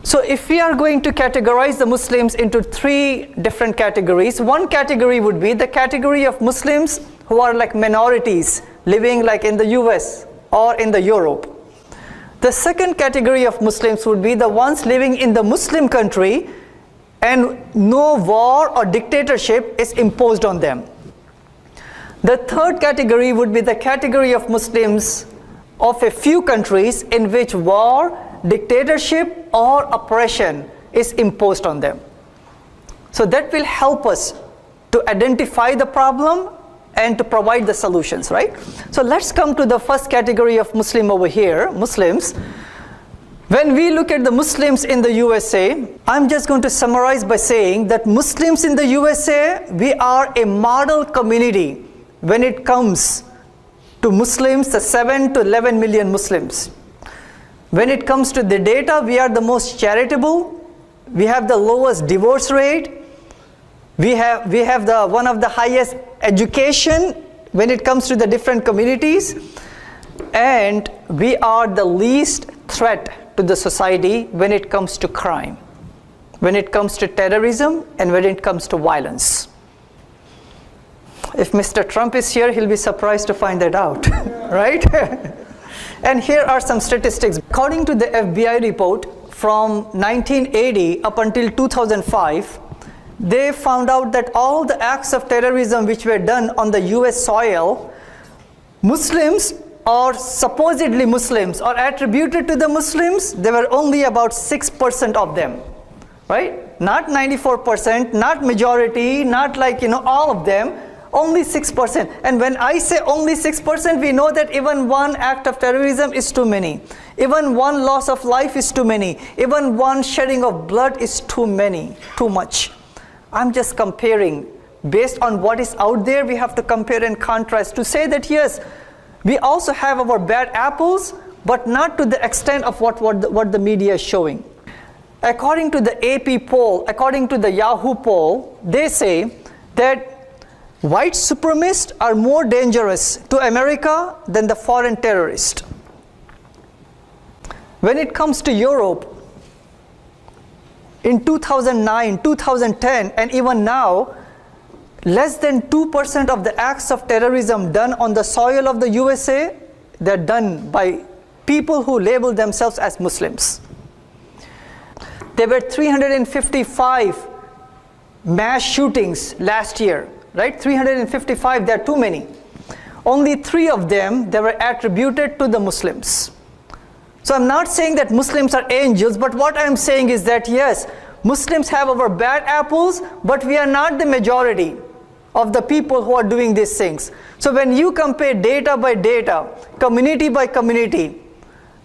So if we are going to categorize the Muslims into three different categories, one category would be the category of Muslims who are like minorities living like in the US or in the Europe. The second category of Muslims would be the ones living in the Muslim country and no war or dictatorship is imposed on them. The third category would be the category of Muslims of a few countries in which war, dictatorship or oppression is imposed on them. So that will help us to identify the problem and to provide the solutions, right? So let's come to the first category of Muslim over here, Muslims. When we look at the Muslims in the USA, I'm just going to summarize by saying that Muslims in the USA, we are a model community when it comes to Muslims, the 7 to 11 million Muslims. When it comes to the data, we are the most charitable, we have the lowest divorce rate, we have one of the highest education when it comes to the different communities, and we are the least threat to the society when it comes to crime, when it comes to terrorism, and when it comes to violence. If Mr. Trump is here, he'll be surprised to find that out, right? And here are some statistics. According to the FBI report from 1980 up until 2005, they found out that all the acts of terrorism which were done on the US soil, Muslims or supposedly Muslims or attributed to the Muslims, there were only about 6% of them, right? Not 94%, not majority, not like, all of them, only 6%. And when I say only 6%, we know that even one act of terrorism is too many. Even one loss of life is too many. Even one shedding of blood is too many, too much. I'm just comparing. Based on what is out there, we have to compare and contrast to say that yes, we also have our bad apples, but not to the extent of what the media is showing. According to the AP poll, according to the Yahoo poll, they say that white supremacists are more dangerous to America than the foreign terrorist. When it comes to Europe, in 2009, 2010, and even now, less than 2% of the acts of terrorism done on the soil of the USA, they're done by people who label themselves as Muslims. There were 355 mass shootings last year, right? 355, there are too many. Only 3 of them, they were attributed to the Muslims. So I'm not saying that Muslims are angels, but what I'm saying is that yes, Muslims have our bad apples, but we are not the majority of the people who are doing these things. So when you compare data by data, community by community,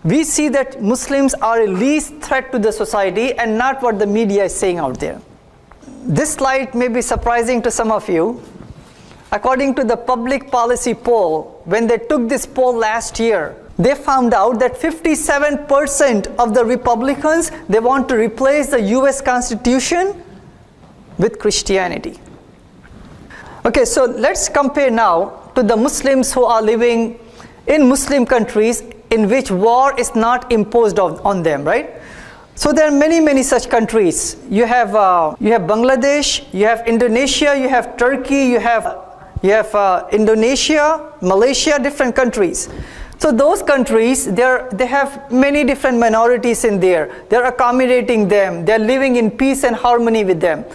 we see that Muslims are a least threat to the society and not what the media is saying out there. This slide may be surprising to some of you. According to the public policy poll, when they took this poll last year, they found out that 57% of the Republicans, they want to replace the US Constitution with Christianity. Okay, so let's compare now to the Muslims who are living in Muslim countries in which war is not imposed on them, right? So there are many such countries. You have Bangladesh, you have Indonesia, you have Turkey, you have Indonesia, Malaysia, different countries. So those countries, they have many different minorities in there. They're accommodating them. They're living in peace and harmony with them.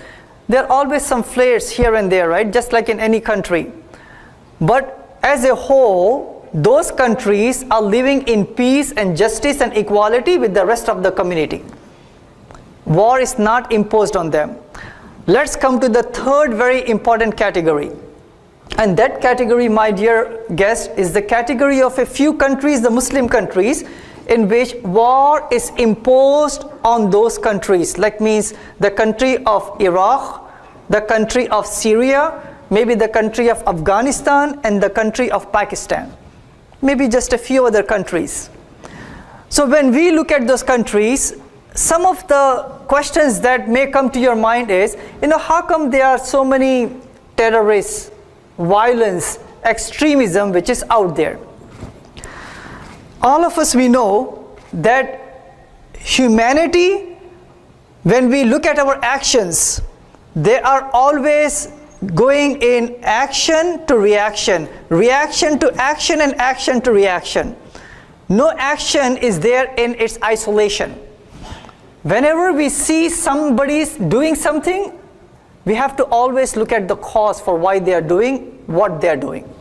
There are always some flares here and there, right? Just like in any country. But as a whole, those countries are living in peace and justice and equality with the rest of the community. War is not imposed on them. Let's come to the third very important category. And that category, my dear guest, is the category of a few countries, the Muslim countries, in which war is imposed on those countries. Like means the country of Iraq, the country of Syria, maybe the country of Afghanistan, and the country of Pakistan. Maybe just a few other countries. So when we look at those countries, some of the questions that may come to your mind is, how come there are so many terrorists, violence, extremism which is out there? All of us, we know that humanity, when we look at our actions, they are always going in action to reaction, reaction to action, and action to reaction. No action is there in its isolation. Whenever we see somebody doing something, we have to always look at the cause for why they are doing what they are doing.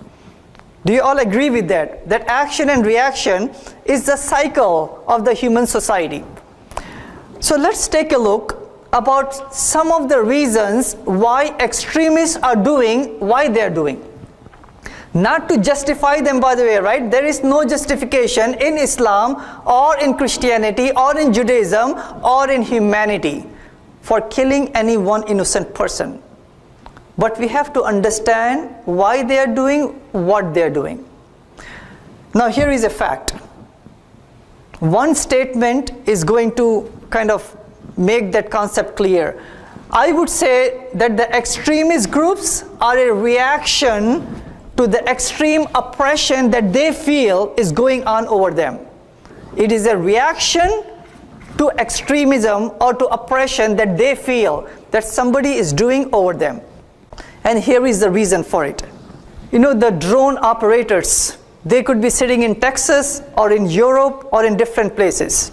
Do you all agree with that? That action and reaction is the cycle of the human society. So let's take a look about some of the reasons why extremists are doing why they are doing. Not to justify them, by the way, right? There is no justification in Islam or in Christianity or in Judaism or in humanity for killing any one innocent person. But we have to understand why they are doing what they are doing. Now here is a fact. One statement is going to kind of make that concept clear. I would say that the extremist groups are a reaction to the extreme oppression that they feel is going on over them. It is a reaction to extremism or to oppression that they feel that somebody is doing over them. And here is the reason for it. You know, the drone operators, they could be sitting in Texas or in Europe or in different places.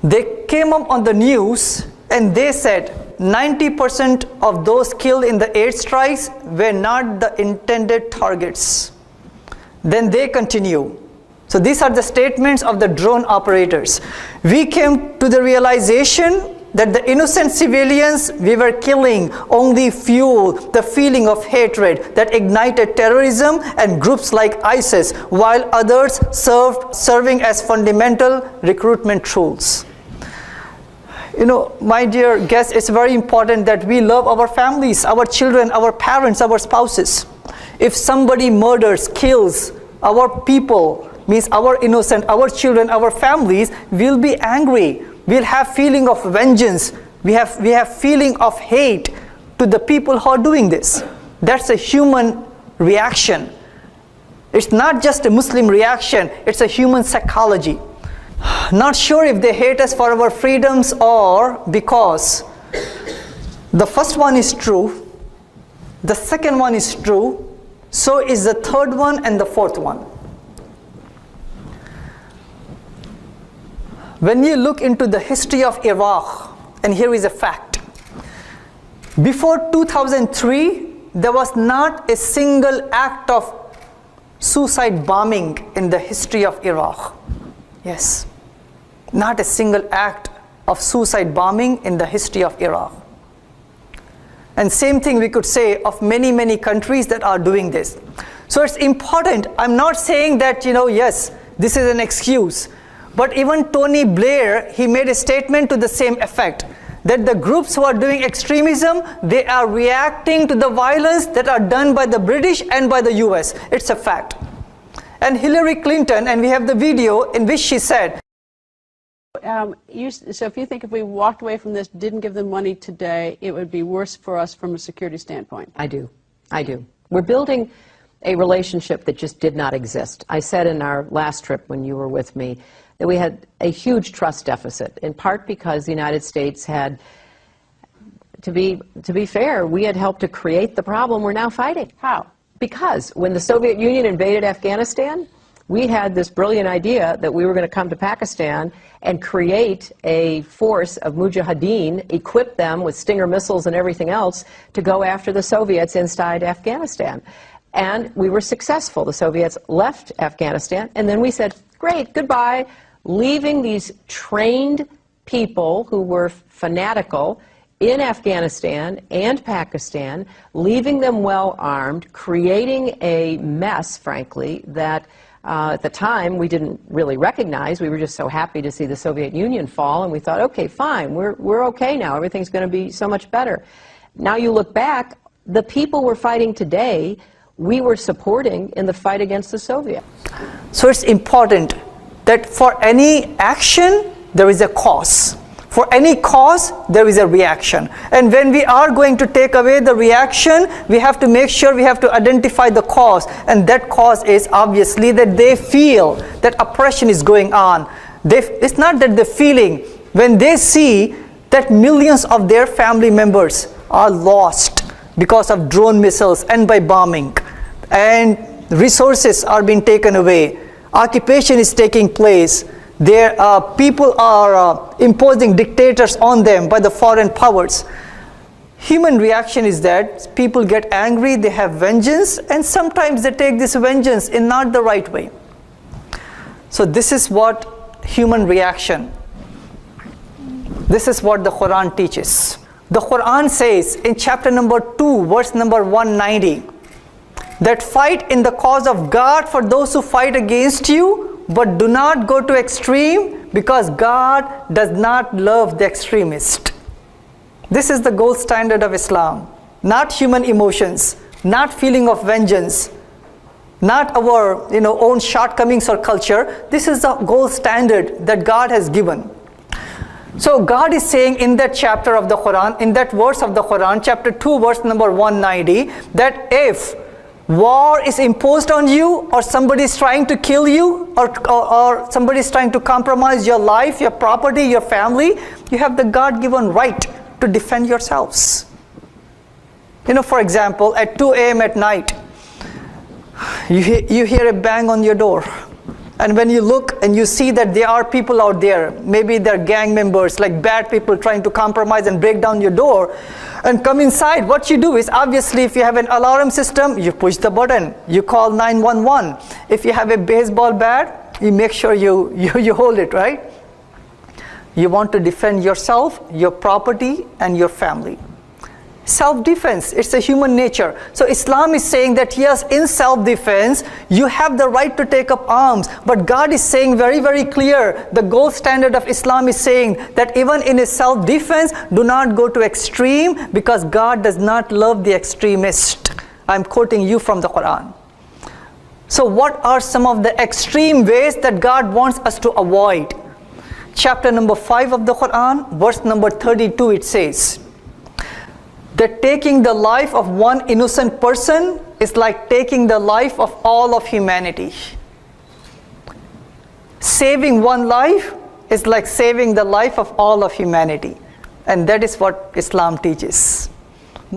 They came up on the news and they said 90% of those killed in the airstrikes were not the intended targets. Then they continue. So these are the statements of the drone operators. We came to the realization that the innocent civilians we were killing only fueled the feeling of hatred that ignited terrorism and groups like ISIS, while others serving as fundamental recruitment tools. You know, my dear guests, it's very important that we love our families, our children, our parents, our spouses. If somebody murders, kills our people, means our innocent, our children, our families, we'll be angry. We'll have feeling of vengeance. We have feeling of hate to the people who are doing this. That's a human reaction. It's not just a Muslim reaction, it's a human psychology. Not sure if they hate us for our freedoms or because the first one is true, the second one is true, so is the third one and the fourth one. When you look into the history of Iraq, and here is a fact. Before 2003, there was not a single act of suicide bombing in the history of Iraq. Yes. Not a single act of suicide bombing in the history of Iraq. And same thing we could say of many, many countries that are doing this. So it's important. I'm not saying that, yes, this is an excuse. But even Tony Blair, he made a statement to the same effect, that the groups who are doing extremism, they are reacting to the violence that are done by the British and by the US. It's a fact. And Hillary Clinton, and we have the video in which she said, so if you think if we walked away from this, didn't give them money today, it would be worse for us from a security standpoint. I do. We're building a relationship that just did not exist. I said in our last trip when you were with me that we had a huge trust deficit, in part because the United States had, to be fair, we had helped to create the problem we're now fighting. How? Because when the Soviet Union invaded Afghanistan, we had this brilliant idea that we were going to come to Pakistan and create a force of mujahideen, equip them with Stinger missiles and everything else to go after the Soviets inside Afghanistan. And we were successful. The Soviets left Afghanistan, and then we said, great, goodbye, leaving these trained people who were fanatical in Afghanistan and Pakistan, leaving them well armed, creating a mess, frankly, that at the time we didn't really recognize. We were just so happy to see the Soviet Union fall, and we thought, okay, fine, we're okay now. Everything's going to be so much better. Now you look back, the people we're fighting today, we were supporting in the fight against the Soviets. So it's important that for any action, there is a cause. For any cause, there is a reaction. And when we are going to take away the reaction, we have to make sure we have to identify the cause. And that cause is obviously that they feel that oppression is going on. It's not that they're feeling. When they see that millions of their family members are lost because of drone missiles and by bombing, and resources are being taken away, occupation is taking place, people are imposing dictators on them by the foreign powers. Human reaction is that people get angry, they have vengeance, and sometimes they take this vengeance in not the right way. So this is what human reaction. This is what the Quran teaches. The Quran says in chapter number 2, verse number 190, that fight in the cause of God for those who fight against you, but do not go to extreme, because God does not love the extremist. This is the gold standard of Islam. Not human emotions, not feeling of vengeance, not our own shortcomings or culture. This is the gold standard that God has given. So God is saying in that chapter of the Quran, in that verse of the Quran, chapter 2, verse number 190, that if war is imposed on you, or somebody is trying to kill you, or somebody is trying to compromise your life, your property, your family, you have the God-given right to defend yourselves. For example, at 2 a.m. at night, you hear a bang on your door. And when you look and you see that there are people out there, maybe they're gang members, like bad people trying to compromise and break down your door and come inside, what you do is, obviously, if you have an alarm system, you push the button, you call 911. If you have a baseball bat, you make sure you hold it, right? You want to defend yourself, your property, and your family. Self-defense, it's a human nature. So Islam is saying that yes, in self-defense, you have the right to take up arms. But God is saying very, very clear, the gold standard of Islam is saying that even in a self-defense, do not go to extreme, because God does not love the extremist. I'm quoting you from the Quran. So what are some of the extreme ways that God wants us to avoid? Chapter number 5 of the Quran, verse number 32, it says that taking the life of one innocent person is like taking the life of all of humanity. Saving one life is like saving the life of all of humanity. And that is what Islam teaches.